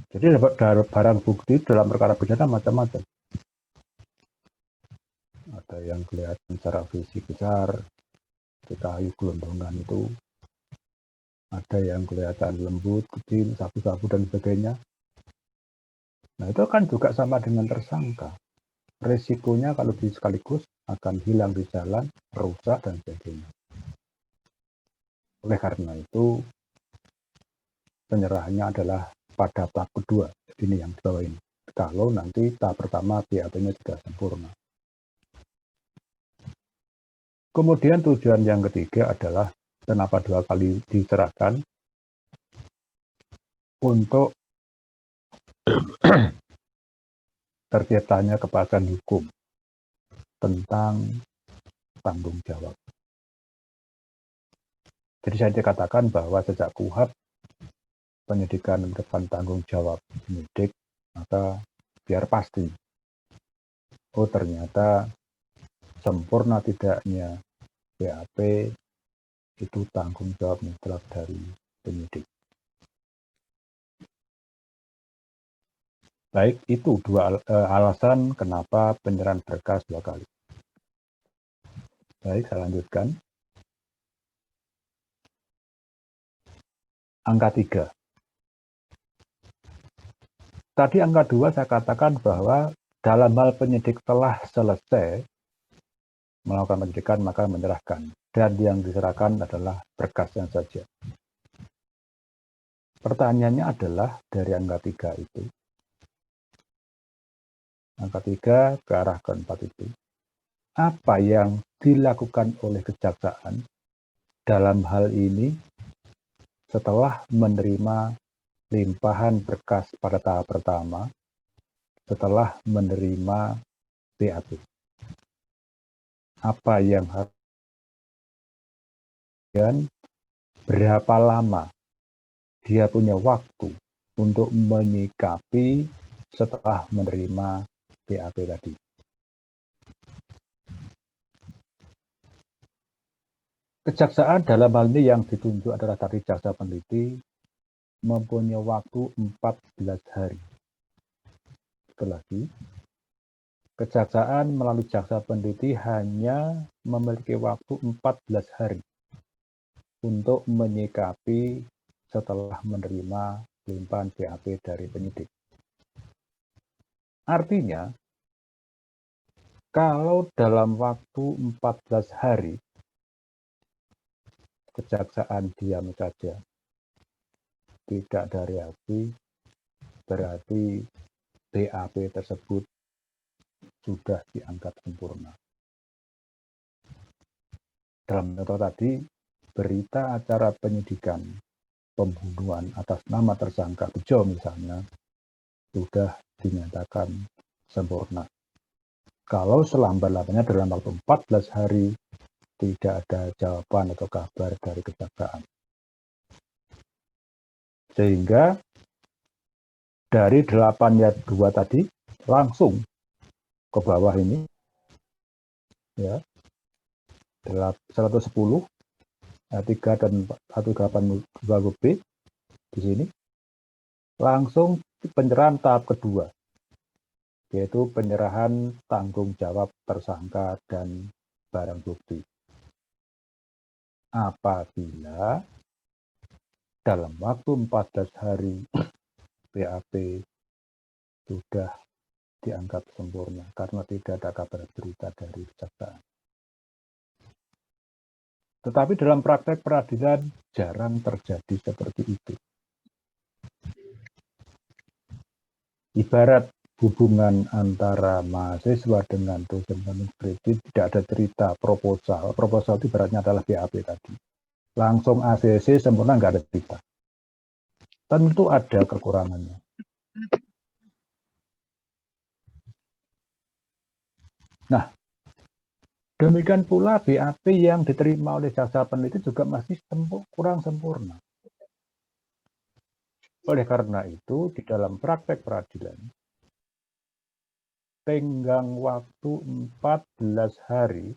Jadi barang bukti dalam perkara pidana macam-macam. Ada yang kelihatan secara fisik besar, kayu gelondongan itu. Ada yang kelihatan lembut, kecil, sabu-sabu dan sebagainya. Nah itu kan juga sama dengan tersangka. Resikonya kalau sekaligus akan hilang di jalan, rusak dan sebagainya. Oleh karena itu penyerahannya adalah pada tahap kedua. Ini yang di bawah ini. Kalau nanti tahap pertama BAP-nya sudah sempurna. Kemudian tujuan yang ketiga adalah kenapa 2 kali diserahkan, untuk terciptanya kepastian hukum tentang tanggung jawab. Jadi saya dikatakan bahwa sejak KUHP penyidikan depan tanggung jawab penyidik, maka biar pasti, oh ternyata sempurna tidaknya BAP itu tanggung jawab mutlak dari penyidik. Baik, itu 2 alasan kenapa penyerahan berkas 2 kali. Baik, saya lanjutkan. Angka 3. Tadi angka 2 saya katakan bahwa dalam hal penyidik telah selesai melakukan penyidikan maka menyerahkan. Dan yang diserahkan adalah berkasnya saja. Pertanyaannya adalah dari angka 3 itu. Angka 3 ke arah keempat itu. Apa yang dilakukan oleh kejaksaan dalam hal ini setelah menerima limpahan berkas pada tahap pertama, setelah menerima BAP? Apa yang harus, dan berapa lama dia punya waktu untuk menyikapi setelah menerima BAP tadi? Kejaksaan dalam hal ini yang ditunjuk adalah tadi jaksa peneliti mempunyai waktu 14 hari. Sekali lagi, kejaksaan melalui jaksa peneliti hanya memiliki waktu 14 hari untuk menyikapi setelah menerima limpahan BAP dari penyidik. Artinya, kalau dalam waktu 14 hari kejaksaan diam saja, tidak ada reaksi, berarti BAP tersebut sudah dianggap sempurna. Dalam contoh tadi, berita acara penyidikan pembunuhan atas nama tersangka Bejo misalnya, sudah dinyatakan sempurna. Kalau selambat-lambatnya dalam waktu 14 hari tidak ada jawaban atau kabar dari kejaksaan. Sehingga dari 8 ayat 2 tadi langsung ke bawah ini, ya, 110 ayat 3 dan 182 B di sini langsung penyerahan tahap kedua, yaitu penyerahan tanggung jawab tersangka dan barang bukti. Apabila dalam waktu 14 hari BAP sudah dianggap sempurna karena tidak ada kabar berita dari kejaksaan. Tetapi dalam praktek peradilan jarang terjadi seperti itu. Ibarat hubungan antara mahasiswa dengan dosen penuntut kredit, tidak ada cerita proposal. Proposal itu ibaratnya adalah BAP tadi. Langsung ACC sempurna, nggak ada cerita. Tentu ada kekurangannya. Nah, demikian pula BAP yang diterima oleh jaksa peneliti juga masih kurang sempurna. Oleh karena itu, di dalam praktek peradilan, tenggang waktu 14 hari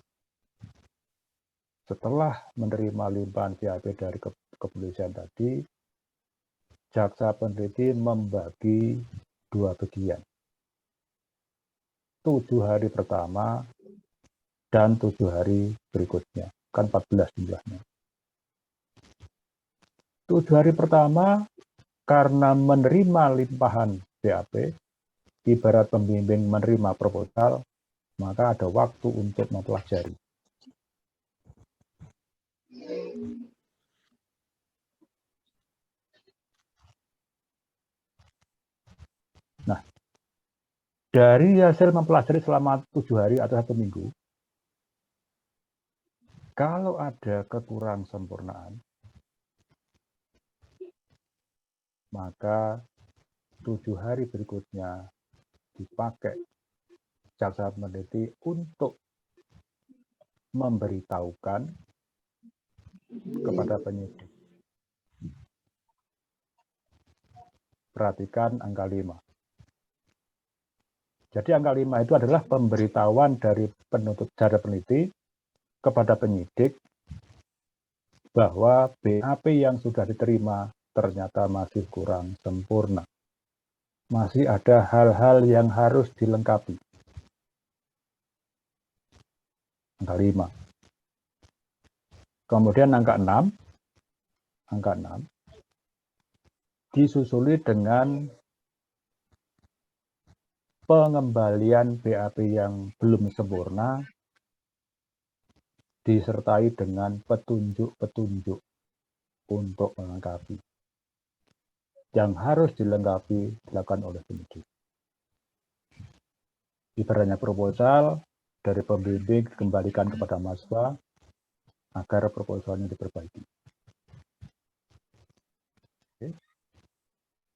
setelah menerima limpahan BAP dari kepolisian tadi, jaksa peneliti membagi 2 bagian. 7 hari pertama dan 7 hari berikutnya. Kan 14 jumlahnya. 7 hari pertama karena menerima limpahan BAP, ibarat pembimbing menerima proposal, maka ada waktu untuk mempelajari. Nah, dari hasil mempelajari selama 7 hari atau 1 minggu, kalau ada kekurang sempurnaan, maka 7 hari berikutnya dipakai jaksa peneliti untuk memberitahukan kepada penyidik. Perhatikan angka 5. Jadi angka 5 itu adalah pemberitahuan dari peneliti kepada penyidik bahwa BAP yang sudah diterima ternyata masih kurang sempurna. Masih ada hal-hal yang harus dilengkapi. Angka 5. Kemudian angka 6. Angka 6 disusuli dengan pengembalian BAP yang belum sempurna disertai dengan petunjuk-petunjuk untuk melengkapi. Yang harus dilengkapi dilakukan oleh penyidik. Ibaratnya proposal dari pembimbing dikembalikan kepada mahasiswa agar proposalnya diperbaiki. Oke.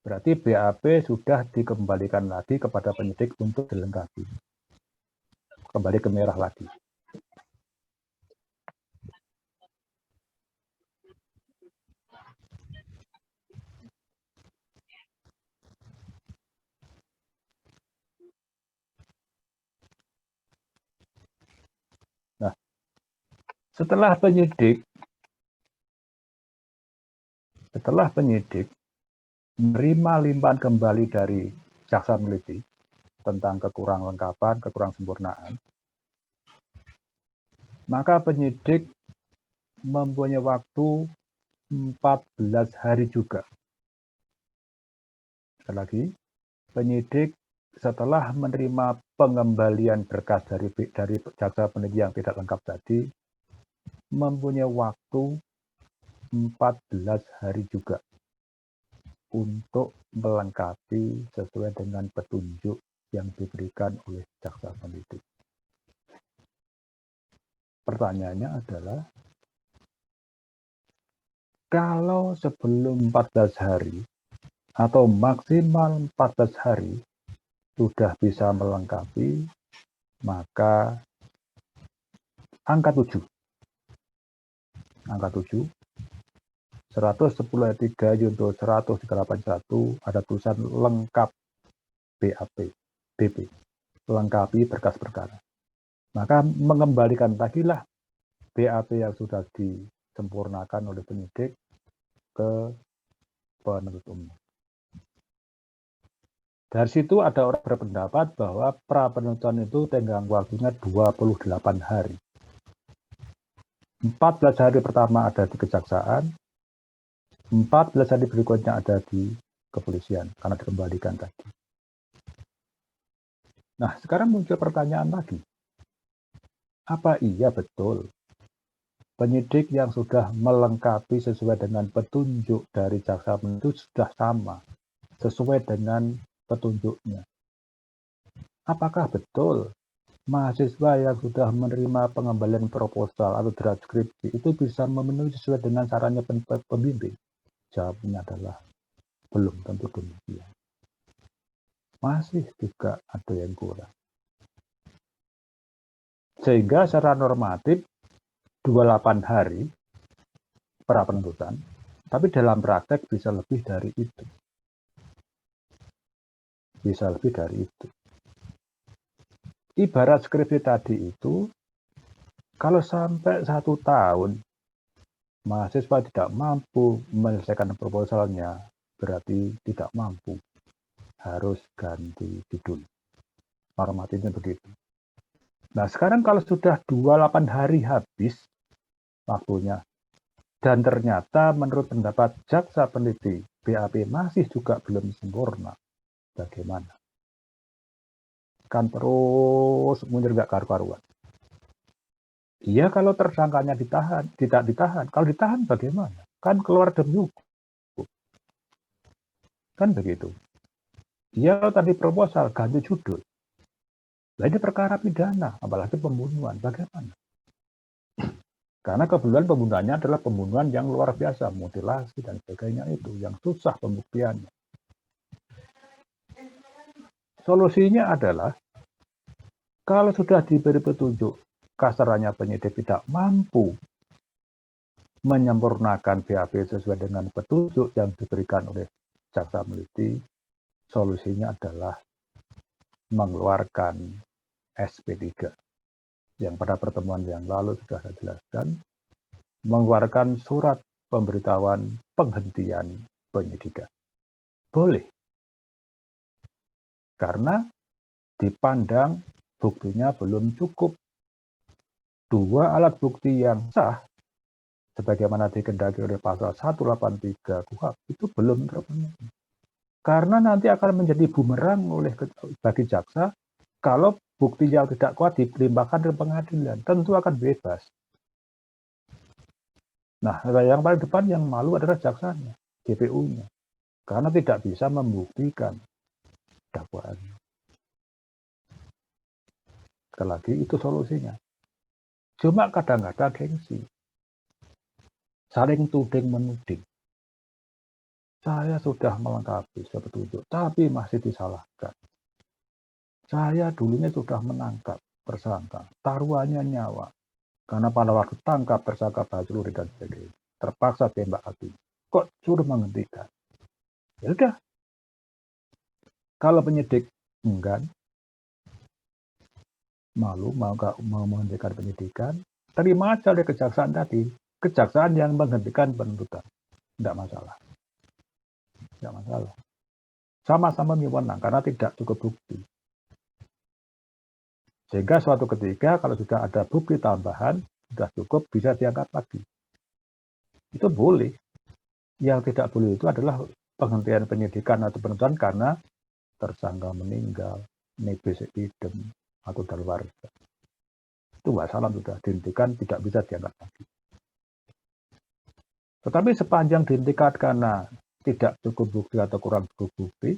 Berarti BAP sudah dikembalikan lagi kepada penyidik untuk dilengkapi. Kembali ke merah lagi. Nah, setelah penyidik menerima limpahan kembali dari jaksa peneliti tentang kekurang lengkapan, kekurang sempurnaan, maka penyidik mempunyai waktu 14 hari juga. Sekali lagi, penyidik setelah menerima pengembalian berkas dari jaksa peneliti yang tidak lengkap tadi, mempunyai waktu 14 hari juga untuk melengkapi sesuai dengan petunjuk yang diberikan oleh jaksa peneliti. Pertanyaannya adalah, kalau sebelum 14 hari atau maksimal 14 hari sudah bisa melengkapi, maka angka 7. Angka 7, 110 ayat 3 junto 181 ada tulisan lengkap BP, lengkapi berkas perkara. Maka mengembalikan lagilah BAP yang sudah disempurnakan oleh penyidik ke penuntut umum. Dari situ ada orang berpendapat bahwa pra penuntutan itu tenggang waktunya 28 hari. 14 hari pertama ada di kejaksaan, 14 hari berikutnya ada di kepolisian karena dikembalikan tadi. Nah, sekarang muncul pertanyaan lagi. Apa iya betul penyidik yang sudah melengkapi sesuai dengan petunjuk dari jaksa penuntut itu sudah sama sesuai dengan petunjuknya? Apakah betul mahasiswa yang sudah menerima pengembalian proposal atau draft skripsi itu bisa memenuhi sesuai dengan sarannya pembimbing? Jawabnya adalah belum tentu demikian. Masih juga ada yang kurang. Sehingga secara normatif 28 hari pra penuntutan, tapi dalam praktek bisa lebih dari itu. Bisa lebih dari itu. Ibarat skripsi tadi itu, kalau sampai 1 tahun mahasiswa tidak mampu menyelesaikan proposalnya, berarti tidak mampu, harus ganti judul. Normatifnya begitu. Nah, sekarang kalau sudah 28 hari habis waktunya, dan ternyata menurut pendapat jaksa peneliti BAP masih juga belum sempurna, bagaimana? Kan terus mundur nggak karu-karuan. Iya kalau tersangkanya ditahan, tidak ditahan. Kalau ditahan bagaimana? Kan keluar demi hukum. Kan begitu. Iya kalau tadi proposal ganti judul. Nah, ini perkara pidana, apalagi pembunuhan. Bagaimana? Karena kebetulan pembunuhannya adalah pembunuhan yang luar biasa, mutilasi dan sebagainya itu, yang susah pembuktiannya. Solusinya adalah, kalau sudah diberi petunjuk, kasarannya penyidik tidak mampu menyempurnakan BAP sesuai dengan petunjuk yang diberikan oleh jaksa peneliti, solusinya adalah mengeluarkan SP3 yang pada pertemuan yang lalu sudah saya jelaskan, mengeluarkan surat pemberitahuan penghentian penyidikan. Boleh. Karena dipandang buktinya belum cukup. Dua alat bukti yang sah, sebagaimana dikehendaki oleh pasal 183 KUHP, itu belum terpenuhi. Karena nanti akan menjadi bumerang bagi jaksa kalau bukti yang tidak kuat dilimpahkan ke pengadilan, tentu akan bebas. Nah, yang paling depan yang malu adalah jaksanya, GPU-nya, karena tidak bisa membuktikan dakwaannya. Sekali lagi, itu solusinya. Cuma kadang-kadang gengsi, saling tuding-menuding. Saya sudah melengkapi petunjuk, tapi masih disalahkan. Saya dulunya sudah menangkap tersangka, taruhannya nyawa. Karena pada waktu tangkap tersangka bacuri dan sebagainya, terpaksa tembak hati. Kok suruh menghentikan? Ya udah. Kalau penyidik enggan, malu mau menghentikan penyidikan, terima aja oleh kejaksaan tadi. Kejaksaan yang menghentikan penuntutan. Tidak masalah. Tidak masalah. Sama-sama menang karena tidak cukup bukti. Sehingga suatu ketika kalau sudah ada bukti tambahan, sudah cukup, bisa diangkat lagi. Itu boleh. Yang tidak boleh itu adalah penghentian penyidikan atau penuntutan karena tersangka meninggal, nebis idem, atau daluarsa. Itu wassalam sudah dihentikan, tidak bisa diangkat lagi. Tetapi sepanjang dihentikan karena tidak cukup bukti atau kurang cukup bukti,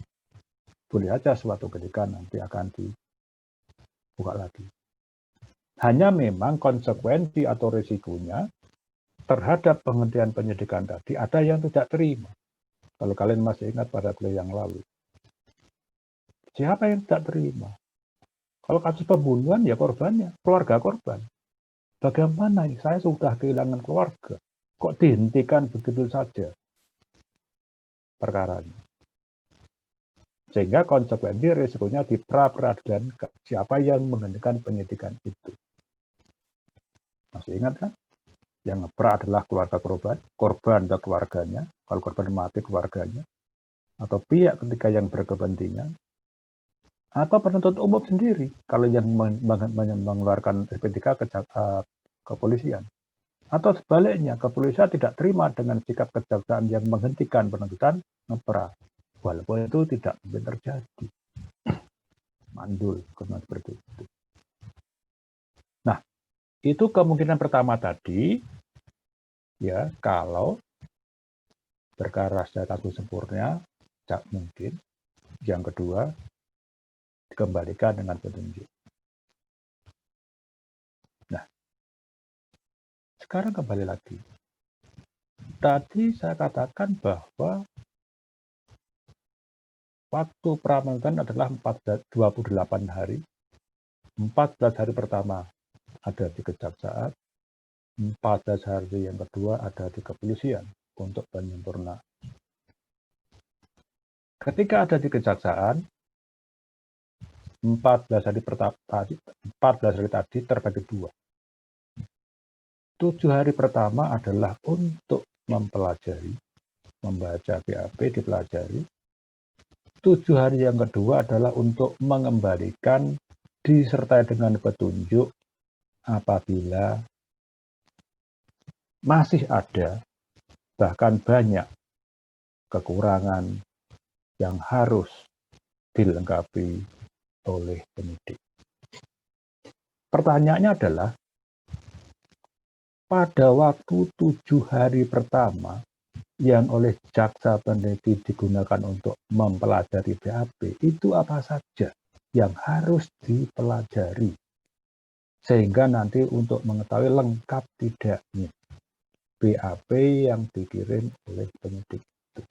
boleh aja suatu ketika nanti akan dibuka lagi. Hanya memang konsekuensi atau risikonya terhadap penghentian penyidikan tadi ada yang tidak terima. Kalau kalian masih ingat pada kuliah yang lalu. Siapa yang tidak terima? Kalau kasus pembunuhan ya korbannya, keluarga korban. Bagaimana ini? Saya sudah kehilangan keluarga. Kok dihentikan begitu saja perkaranya? Sehingga konsekuensi risikonya di pra-peradilan siapa yang menghentikan penyidikan itu. Masih ingat kan? Yang pra adalah keluarga korban dan keluarganya, kalau korban mati keluarganya, atau pihak ketiga yang berkepentingan, atau penuntut umum sendiri, kalau yang mengeluarkan SP3 ke kepolisian. Atau sebaliknya, kepolisian tidak terima dengan sikap kejaksaan yang menghentikan penuntutan ngepra. Walaupun itu tidak mungkin terjadi. Mandul, karena seperti itu. Nah, itu kemungkinan pertama tadi, ya kalau perkara secara kasus sempurna, tidak mungkin. Yang kedua, dikembalikan dengan petunjuk. Nah, sekarang kembali lagi. Tadi saya katakan bahwa waktu pra-penuntutan adalah 28 hari. 14 hari pertama ada di kejaksaan, 14 hari yang kedua ada di kepolisian untuk penyempurnaan. Ketika ada di kejaksaan, 14 hari tadi terbagi dua. 7 hari pertama adalah untuk mempelajari membaca BAP, dipelajari. 7 hari yang kedua adalah untuk mengembalikan disertai dengan petunjuk apabila masih ada, bahkan banyak kekurangan yang harus dilengkapi oleh penyidik. Pertanyaannya adalah, pada waktu 7 hari pertama yang oleh jaksa peneliti digunakan untuk mempelajari BAP, itu apa saja yang harus dipelajari sehingga nanti untuk mengetahui lengkap tidaknya BAP yang dikirim oleh penyidik itu.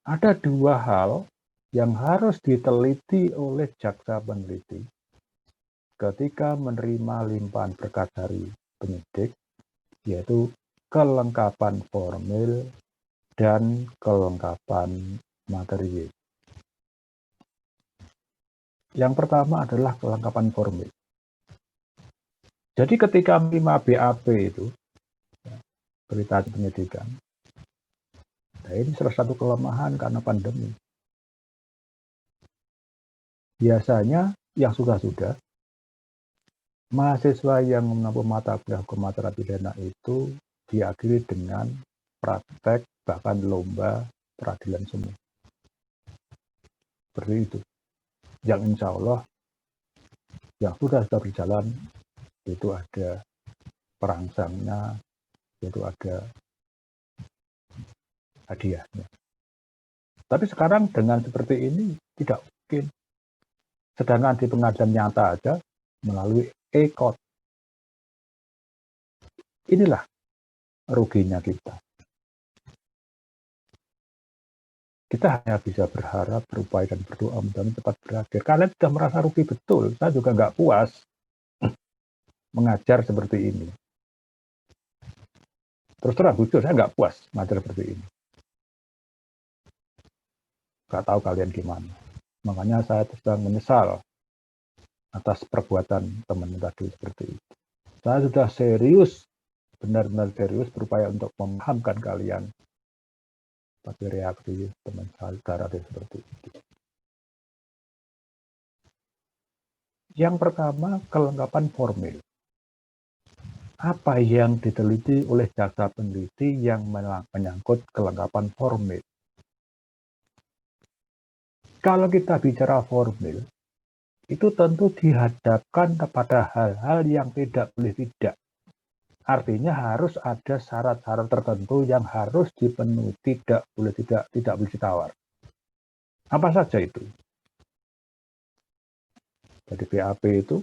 Ada 2 hal yang harus diteliti oleh jaksa peneliti ketika menerima limpahan berkas dari penyidik, yaitu kelengkapan formil dan kelengkapan materi. Yang pertama adalah kelengkapan formil. Jadi ketika menerima BAP itu, berita penyidikan, nah ini salah satu kelemahan karena pandemi. Biasanya yang sudah-sudah, mahasiswa yang menempuh mata kuliah hukum acara pidana itu diakhiri dengan praktek bahkan lomba peradilan semu. Seperti itu. Yang insya Allah yang sudah berjalan itu ada perangsangnya, itu ada hadiahnya. Tapi sekarang dengan seperti ini tidak mungkin. Sedangkan di pengadilan nyata aja melalui e-court. Inilah ruginya kita. Kita hanya bisa berharap, berupaya, dan berdoa mudah-mudahan cepat berakhir. Kalian sudah merasa rugi betul. Saya juga nggak puas mengajar seperti ini. Terus terang jujur, saya nggak puas mengajar seperti ini. Nggak tahu kalian gimana. Makanya saya sedang menyesal atas perbuatan teman tadi seperti itu. Saya sudah serius, benar-benar serius berupaya untuk memahamkan kalian. Tapi reaksi teman saudara seperti itu. Yang pertama, kelengkapan formil. Apa yang diteliti oleh jaksa peneliti yang menyangkut kelengkapan formil? Kalau kita bicara formil, itu tentu dihadapkan kepada hal-hal yang tidak boleh tidak. Artinya harus ada syarat-syarat tertentu yang harus dipenuhi, tidak boleh ditawar. Apa saja itu? Jadi BAP itu,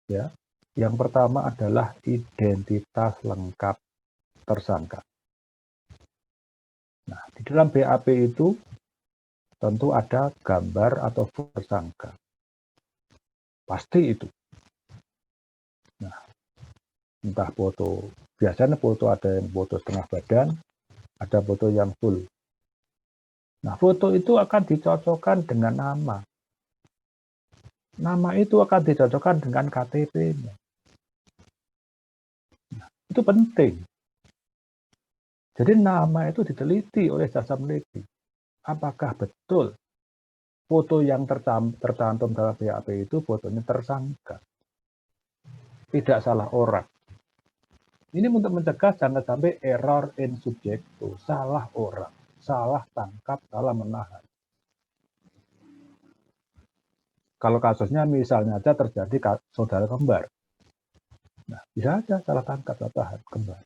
ya, yang pertama adalah identitas lengkap tersangka. Nah, di dalam BAP itu tentu ada gambar atau foto tersangka. Pasti itu. Nah, entah foto, biasanya foto ada yang foto setengah badan, ada foto yang full. Nah, foto itu akan dicocokkan dengan nama. Nama itu akan dicocokkan dengan KTP-nya. Nah, itu penting. Jadi nama itu diteliti oleh jaksa peneliti. Apakah betul foto yang tercantum dalam BAP itu fotonya tersangka? Tidak salah orang. Ini untuk mencegah jangan sampai error in subjecto, salah orang, salah tangkap, salah menahan. Kalau kasusnya misalnya aja terjadi saudara kembar. Nah, bisa aja salah tangkap, salah tahan, kembar.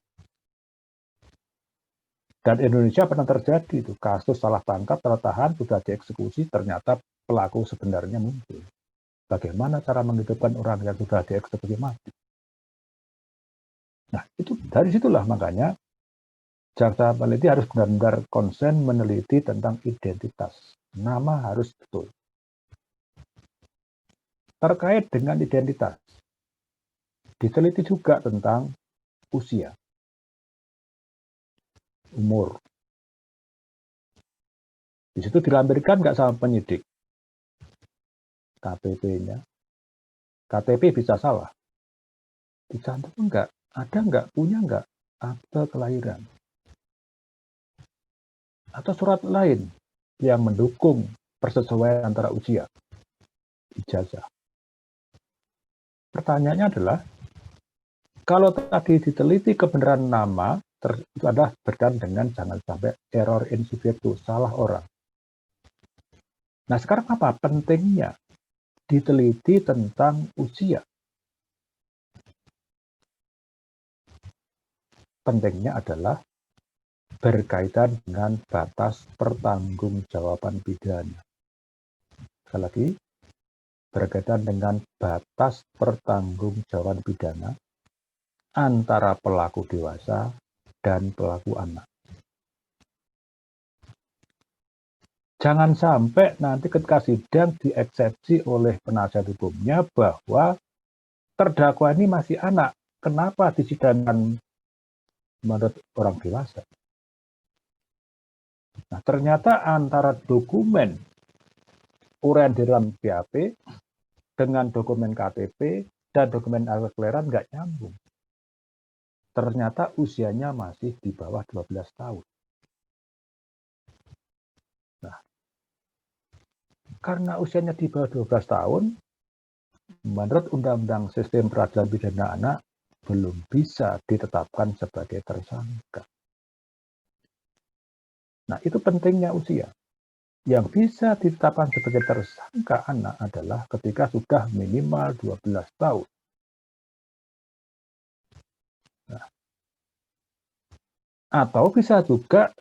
Dan Indonesia pernah terjadi itu, kasus salah tangkap, salah tahan, sudah dieksekusi, ternyata pelaku sebenarnya muncul. Bagaimana cara menghidupkan orang yang sudah dieksekusi mati? Nah, itu dari situlah makanya jaksa peneliti harus benar-benar konsen meneliti tentang identitas. Nama harus betul. Terkait dengan identitas, diteliti juga tentang usia, umur. Di situ dilampirkan nggak sama penyidik KTP-nya. KTP bisa salah. Dicantum enggak? Ada enggak? Punya enggak? akte kelahiran, atau surat lain yang mendukung persesuaian antara usia, ijazah. Pertanyaannya adalah, kalau tadi diteliti kebenaran nama, itu adalah berkaitan dengan jangan sampai error in subjectu, salah orang. Nah, sekarang apa pentingnya diteliti tentang usia? Pentingnya adalah berkaitan dengan batas pertanggungjawaban pidana. Sekali lagi, berkaitan dengan batas pertanggungjawaban pidana antara pelaku dewasa dan pelaku anak. Jangan sampai nanti ketika sidang dieksepsi oleh penasihat hukumnya bahwa terdakwa ini masih anak. Kenapa disidangkan menurut orang dewasa? Nah, ternyata antara dokumen uraian di dalam BAP dengan dokumen KTP dan dokumen akte kelahiran nggak nyambung. Ternyata usianya masih di bawah 12 tahun. Nah, karena usianya di bawah 12 tahun, menurut Undang-Undang Sistem Peradilan Pidana Anak, belum bisa ditetapkan sebagai tersangka. Nah, itu pentingnya usia. Yang bisa ditetapkan sebagai tersangka anak adalah ketika sudah minimal 12 tahun. Nah, atau bisa juga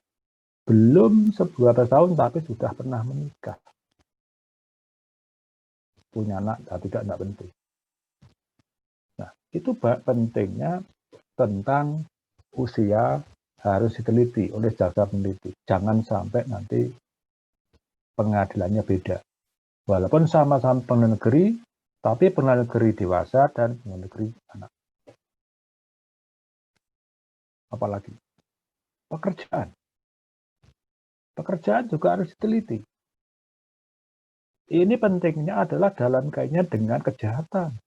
belum 12 tahun tapi sudah pernah menikah. Punya anak, tidak penting. Nah, itu pentingnya tentang usia harus diteliti oleh jaksa peneliti. Jangan sampai nanti pengadilannya beda. Walaupun sama-sama pengadilan negeri, tapi pengadilan negeri dewasa dan pengadilan negeri anak. Apalagi pekerjaan. Pekerjaan juga harus diteliti. Ini pentingnya adalah dalam kaitannya dengan kejahatan.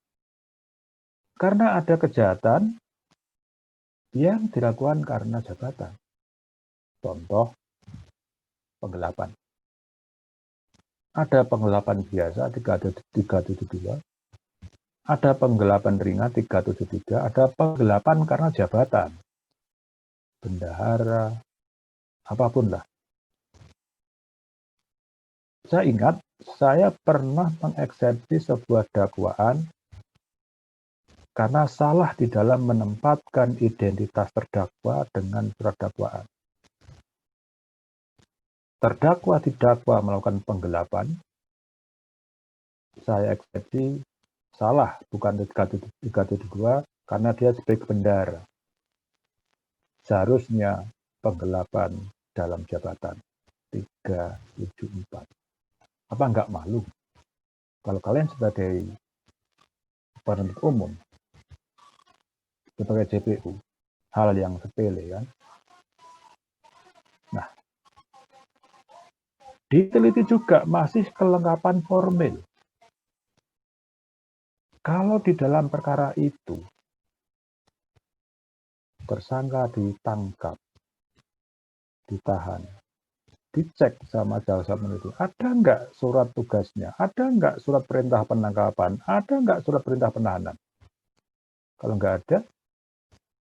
Karena ada kejahatan yang dilakukan karena jabatan. Contoh, penggelapan. Ada penggelapan biasa 372, ada penggelapan ringan 373, ada penggelapan karena jabatan. Bendahara, apapun lah. Saya ingat, saya pernah mengeksepsi sebuah dakwaan karena salah di dalam menempatkan identitas terdakwa dengan surat dakwaan. Terdakwa didakwa melakukan penggelapan, saya eksepsi salah, bukan 372, karena dia sebagai bendahara. Seharusnya penggelapan dalam jabatan 374. Apa enggak malu? Kalau kalian sebagai penuntut umum, sebagai JPU, hal yang sepele kan? Nah, diteliti juga masih kelengkapan formil. Kalau di dalam perkara itu, tersangka ditangkap, ditahan, dicek sama jaksa peneliti, ada nggak surat tugasnya, ada nggak surat perintah penangkapan, ada nggak surat perintah penahanan. Kalau nggak ada,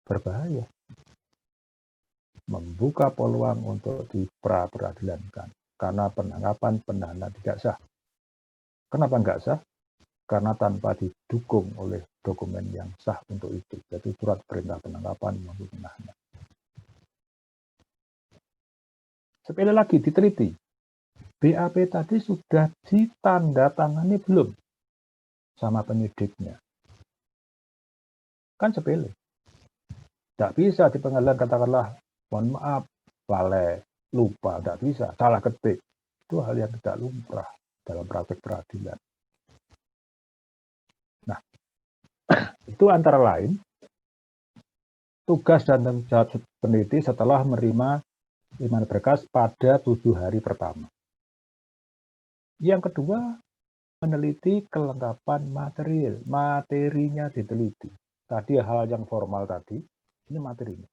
berbahaya. Membuka peluang untuk diperadilankan. Karena penangkapan penahanan tidak sah. Kenapa nggak sah? Karena tanpa didukung oleh dokumen yang sah untuk itu, yaitu surat perintah penangkapan maupun penahanan. Sepele lagi, diteliti. BAP tadi sudah ditandatangani belum sama penyidiknya? Kan sepele. Tidak bisa di pengadilan katakanlah, mohon maaf, lalai, lupa, tidak bisa, salah ketik. Itu hal yang tidak lumrah dalam praktek peradilan. Nah, itu antara lain tugas dan tanggung jawab peneliti setelah menerima iman berkas pada 7 hari pertama. Yang kedua, meneliti kelengkapan material. Materinya diteliti. Tadi hal yang formal tadi, ini materinya.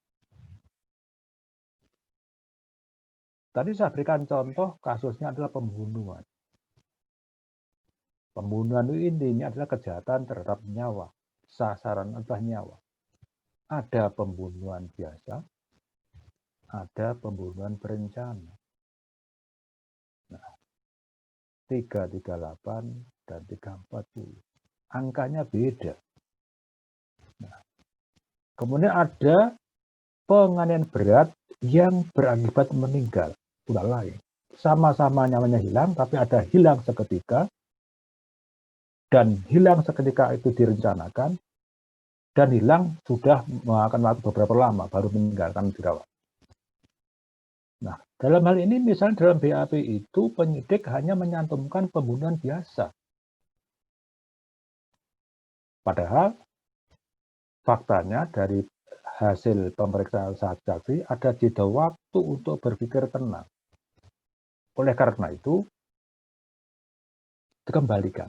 Tadi saya berikan contoh kasusnya adalah pembunuhan. Pembunuhan itu intinya adalah kejahatan terhadap nyawa. Sasaran adalah nyawa. Ada pembunuhan biasa, ada pembunuhan berencana. Nah, 338 dan 340. Angkanya beda. Nah, kemudian ada penganiayaan berat yang berakibat meninggal. Sudah lain. Sama-sama nyawanya hilang, tapi ada hilang seketika, dan hilang seketika itu direncanakan, dan hilang sudah memakan waktu beberapa lama, baru meninggalkan dirawat. Nah, dalam hal ini misalnya dalam BAP itu penyidik hanya menyantumkan pembunuhan biasa. Padahal faktanya dari hasil pemeriksaan saksi ada jeda waktu untuk berpikir tenang. Oleh karena itu, dikembalikan.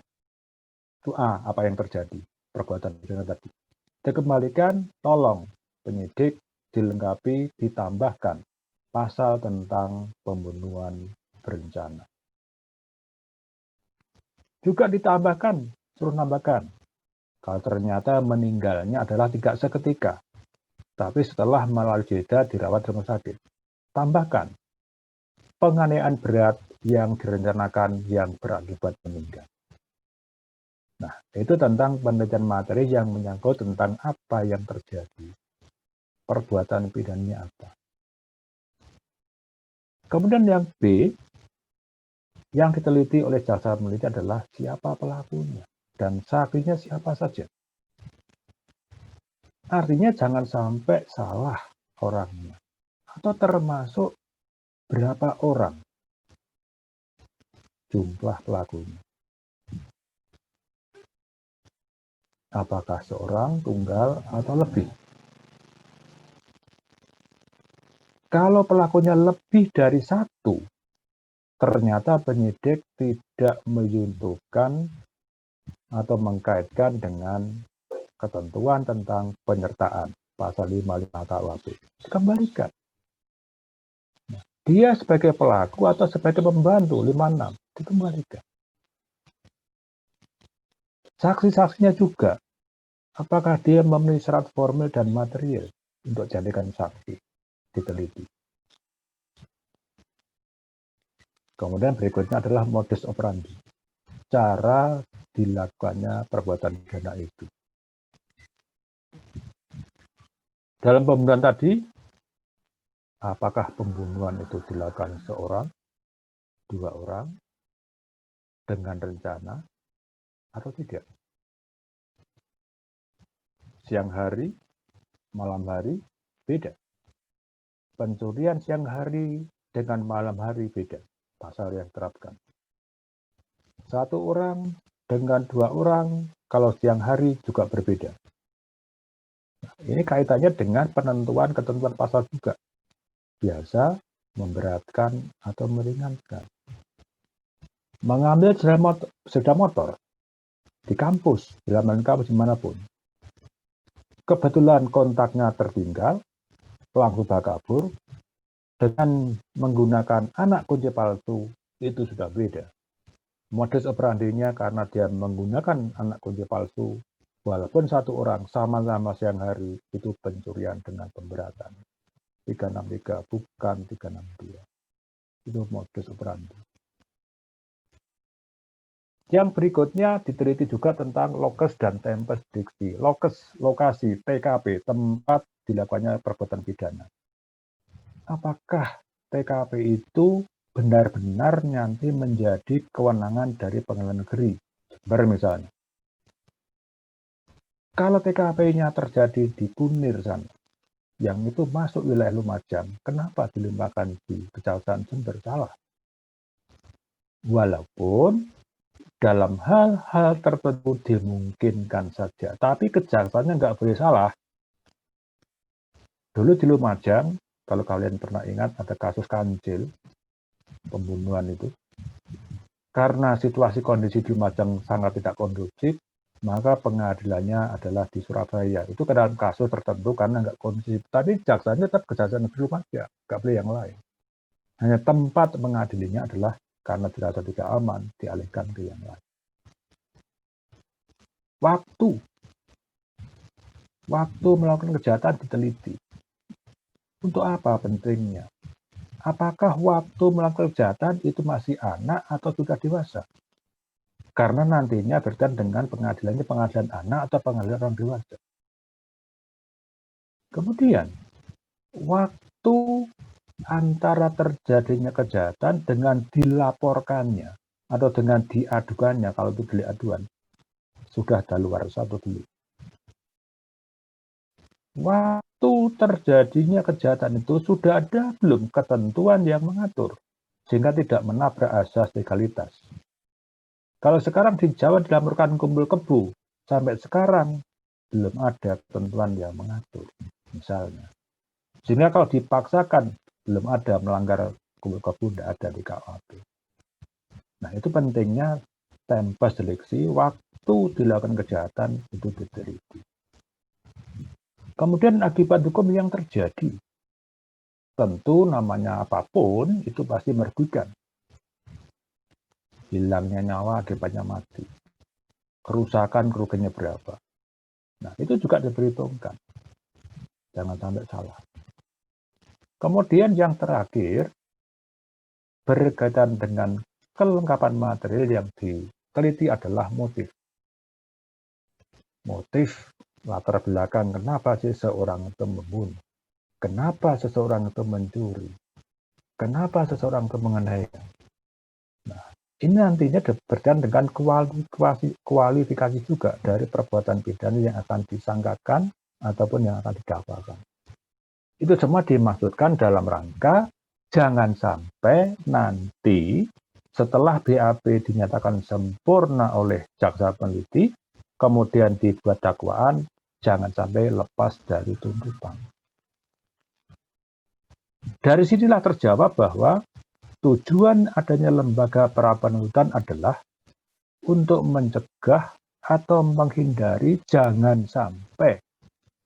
Itu apa yang terjadi, perbuatan pidana tadi. Dikembalikan, tolong penyidik dilengkapi, ditambahkan pasal tentang pembunuhan berencana. Juga ditambahkan, suruh nambahkan, kalau ternyata meninggalnya adalah tidak seketika, tapi setelah melalui jeda dirawat di rumah sakit. Tambahkan, penganiayaan berat yang direncanakan yang berakibat meninggal. Nah, itu tentang penelitian materi yang menyangkut tentang apa yang terjadi. Perbuatan pidananya apa. Kemudian yang B, yang diteliti oleh jaksa peneliti adalah siapa pelakunya dan saksinya siapa saja. Artinya jangan sampai salah orangnya atau termasuk berapa orang jumlah pelakunya. Apakah seorang, tunggal, atau lebih? Kalau pelakunya lebih dari satu, ternyata penyidik tidak menyuntukkan atau mengkaitkan dengan ketentuan tentang penyertaan pasal 55 KUHP. Dikembalikan. Dia sebagai pelaku atau sebagai pembantu 56 dikembalikan. Saksi-saksinya juga, apakah dia memenuhi syarat formil dan material untuk jadikan saksi, diteliti. Kemudian berikutnya adalah modus operandi, cara dilakukannya perbuatan pidana itu. Dalam pembunuhan tadi, apakah pembunuhan itu dilakukan seorang, dua orang, dengan rencana, atau tidak? Siang hari, malam hari, beda. Pencurian siang hari dengan malam hari beda. Pasal yang diterapkan. Satu orang dengan dua orang, kalau siang hari juga berbeda. Nah, ini kaitannya dengan penentuan ketentuan pasal juga. Biasa, memberatkan, atau meringankan. Mengambil sepeda motor di kampus, di halaman kampus dimanapun. Kebetulan kontaknya tertinggal, langsung kabur, dengan menggunakan anak kunci palsu, itu sudah beda. Modus operandinya karena dia menggunakan anak kunci palsu, walaupun satu orang sama-sama siang hari, itu pencurian dengan pemberatan. 363 bukan 362. Itu modus operandi. Yang berikutnya diteliti juga tentang lokes dan tempus diksi. Lokes, lokasi, TKP, tempat dilakukannya perbuatan pidana. Apakah TKP itu benar-benar nanti menjadi kewenangan dari pengadilan negeri? Misalnya, kalau TKP-nya terjadi di Kunir sana, yang itu masuk wilayah Lumajang, kenapa dilimpahkan di Kejaksaan Jember? Salah. Walaupun dalam hal-hal tertentu dimungkinkan saja, tapi kejaksaannya nggak boleh salah. Dulu di Lumajang, kalau kalian pernah ingat ada kasus Kancil, pembunuhan itu. Karena situasi kondisi di Lumajang sangat tidak kondusif, maka pengadilannya adalah di Surabaya. Itu ke dalam kasus tertentu karena nggak kondusif. Tapi jaksanya tetap Kejaksaan Negeri Lumajang, nggak boleh yang lain. Hanya tempat mengadilinya adalah karena dirasa tidak aman, dialihkan ke yang lain. Waktu melakukan kejahatan diteliti. Untuk apa pentingnya? Apakah waktu melakukan kejahatan itu masih anak atau sudah dewasa? Karena nantinya berkaitan dengan pengadilannya pengadilan anak atau pengadilan orang dewasa. Kemudian, waktu antara terjadinya kejahatan dengan dilaporkannya atau dengan diadukannya, kalau itu delik aduan, sudah daluarsa atau belum. Waktu terjadinya kejahatan itu sudah ada belum ketentuan yang mengatur, sehingga tidak menabrak asas legalitas. Kalau sekarang di Jawa dilaporkan kumpul kebo, sampai sekarang belum ada ketentuan yang mengatur, misalnya. Sehingga kalau dipaksakan, belum ada melanggar kumpul kebo, tidak ada di KUHP. Nah, itu pentingnya tempus delicti, waktu dilakukan kejahatan itu diteliti. Kemudian akibat hukum yang terjadi, tentu namanya apapun itu pasti merugikan. Hilangnya nyawa akibatnya mati. Kerusakan kerugiannya berapa. Nah, itu juga diperhitungkan. Jangan sampai salah. Kemudian yang terakhir, berkaitan dengan kelengkapan material yang diteliti adalah motif. Motif latar belakang kenapa sih seorang itu membunuh. Kenapa seseorang itu mencuri? Kenapa seseorang itu menganiaya? Nah, ini nantinya berkaitan dengan kualifikasi juga dari perbuatan pidana yang akan disangkakan ataupun yang akan didakwakan. Itu semua dimaksudkan dalam rangka jangan sampai nanti setelah BAP dinyatakan sempurna oleh jaksa peneliti, kemudian dibuat dakwaan, jangan sampai lepas dari tuntutan. Dari sinilah terjawab bahwa tujuan adanya lembaga pra-penuntutan adalah untuk mencegah atau menghindari jangan sampai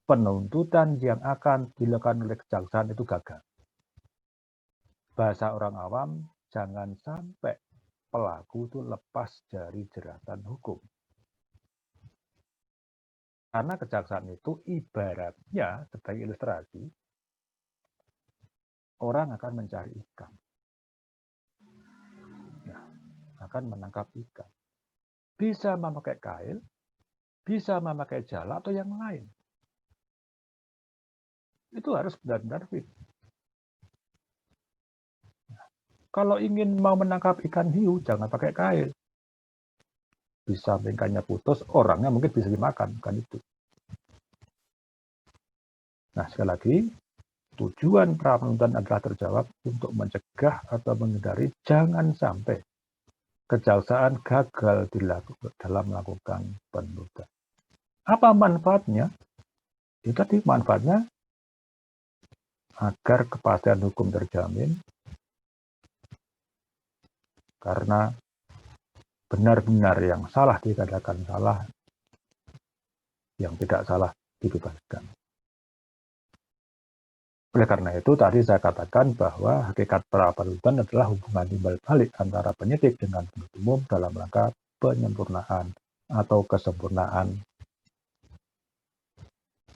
penuntutan yang akan dilakukan oleh kejaksaan itu gagal. Bahasa orang awam, jangan sampai pelaku itu lepas dari jeratan hukum. Karena kejaksaan itu ibaratnya sebagai ilustrasi, orang akan mencari ikan. Nah, akan menangkap ikan. Bisa memakai kail, bisa memakai jala atau yang lain. Itu harus benar-benar fit. Kalau ingin mau menangkap ikan hiu, jangan pakai kail. Bisa ikannya putus, orangnya mungkin bisa dimakan, kan itu. Nah, sekali lagi, tujuan pra-penuntutan adalah terjawab untuk mencegah atau menghindari jangan sampai kejaksaan gagal dalam melakukan penuntutan. Apa manfaatnya? Itu tadi manfaatnya agar kepastian hukum terjamin, karena benar-benar yang salah dikatakan salah, yang tidak salah dibebaskan. Oleh karena itu, tadi saya katakan bahwa hakikat pra-penuntutan adalah hubungan timbal balik antara penyidik dengan penuntut umum dalam rangka penyempurnaan atau kesempurnaan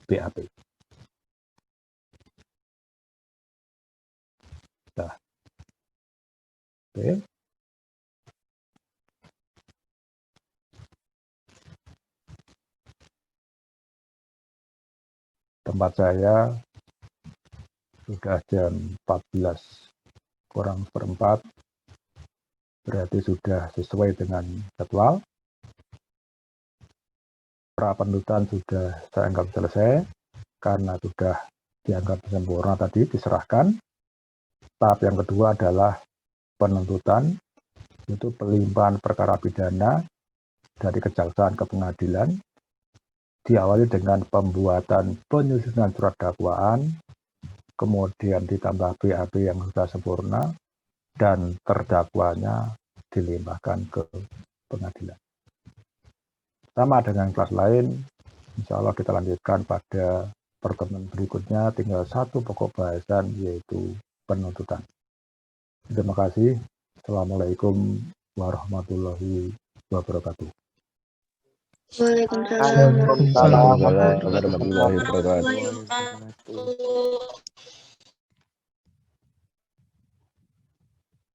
BAP. Nah, oke. Tempat saya sudah jam 14:04, berarti sudah sesuai dengan jadwal. Pra-penuntutan sudah saya anggap selesai, karena sudah dianggap sempurna tadi, diserahkan. Tahap yang kedua adalah penuntutan, itu pelimpahan perkara pidana dari kejaksaan ke pengadilan, diawali dengan pembuatan penyusunan surat dakwaan, kemudian ditambah BAP yang sudah sempurna, dan terdakwanya dilimpahkan ke pengadilan. Sama dengan kelas lain, insya Allah kita lanjutkan pada pertemuan berikutnya, tinggal satu pokok bahasan yaitu penuntutan. Terima kasih. Assalamualaikum warahmatullahi wabarakatuh. Waalaikumsalam Waalaikumsalam warahmatullahi warahmatullahi wabarakatuh. wabarakatuh.